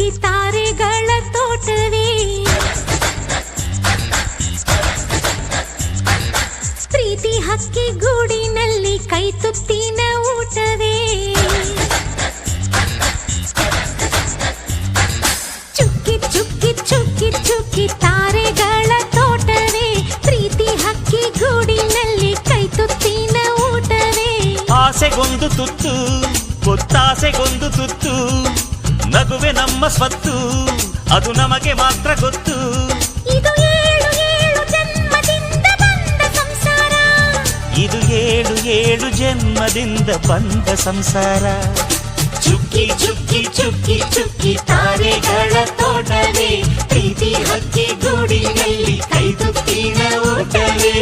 ಚುಕ್ಕಿ ತಾರೆಗಳ ತೋಟವೇ ಪ್ರೀತಿ ಹಕ್ಕಿ ಗೂಡಿನಲ್ಲಿ ಕೈ ತುತ್ತಿನ ಊಟವೇ ಚುಕ್ಕಿ ಚುಕ್ಕಿ ಚುಕ್ಕಿ ಚುಕ್ಕಿ ತಾರೆಗಳ ತೋಟವೇ ಪ್ರೀತಿ ಹಕ್ಕಿ ಗೂಡಿನಲ್ಲಿ ಕೈ ತುತ್ತಿನ ಊಟವೇ ಆಸೆಗೊಂದು ತುತ್ತು ಗೊತ್ತಾಸೆಗೊಂದು ತುತ್ತು ನಗುವೆ ನಮ್ಮ ಸ್ವತ್ತು ಅದು ನಮಗೆ ಮಾತ್ರ ಗೊತ್ತು ಇದು ಏಳು ಏಳು ಜನ್ಮದಿಂದ ಬಂದ ಸಂಸಾರ ಇದು ಏಳು ಏಳು ಜನ್ಮದಿಂದ ಬಂದ ಸಂಸಾರ ಚುಕ್ಕಿ ಚುಕ್ಕಿ ಚುಕ್ಕಿ ಚುಕ್ಕಿ ತಾರೆಗಳ ತೋಟವೇ ಪ್ರೀತಿ ಹಕ್ಕಿ ಗೂಡಿನಲ್ಲಿ ಕೈ ತುತ್ತಿನ ಊಟವೇ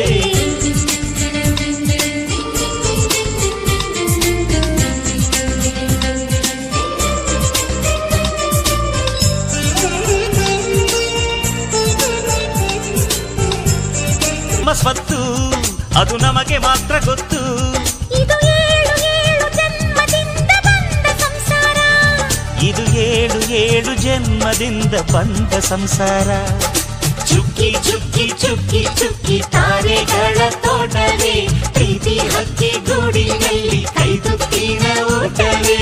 ಸ್ವತ್ತು ಅದು ನಮಗೆ ಮಾತ್ರ ಗೊತ್ತು ಇದು ಏಳು ಏಳು ಜನ್ಮದಿಂದ ಬಂದ ಸಂಸಾರ ಇದು ಏಳು ಏಳು ಜನ್ಮದಿಂದ ಬಂದ ಸಂಸಾರ ಚುಕ್ಕಿ ಚುಕ್ಕಿ ಚುಕ್ಕಿ ಚುಕ್ಕಿ ತಾರೆಗಳ ತೋಟವೇ ಪ್ರೀತಿ ಹಕ್ಕಿ ಗೂಡಿನಲ್ಲಿ ಕೈ ತುತ್ತಿನ ಊಟವೇ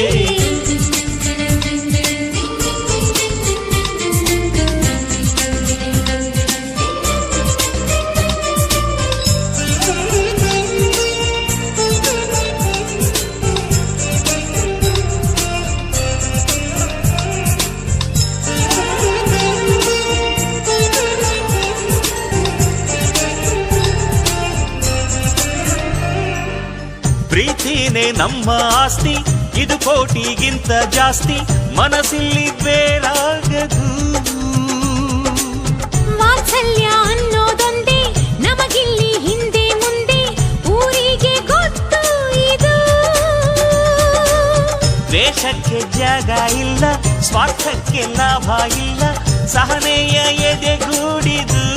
ಪ್ರೀತಿನೇ ನಮ್ಮ ಆಸ್ತಿ ಇದು ಕೋಟಿಗಿಂತ ಜಾಸ್ತಿ ಮನಸ್ಸಿಲ್ಲಿ ಬೇರಾಗದು ವಾತ್ಸಲ್ಯ ಅನ್ನೋದೊಂದೇ ನಮಗಿಲ್ಲಿ ಹಿಂದೆ ಮುಂದೆ ಊರಿಗೆ ಗೊತ್ತು ಇದು ದ್ವೇಷಕ್ಕೆ ಜಾಗ ಇಲ್ಲ ಸ್ವಾರ್ಥಕ್ಕೆ ಲಾಭ ಇಲ್ಲ ಸಹನೆಯ ಎದೆಗೂಡಿದೆ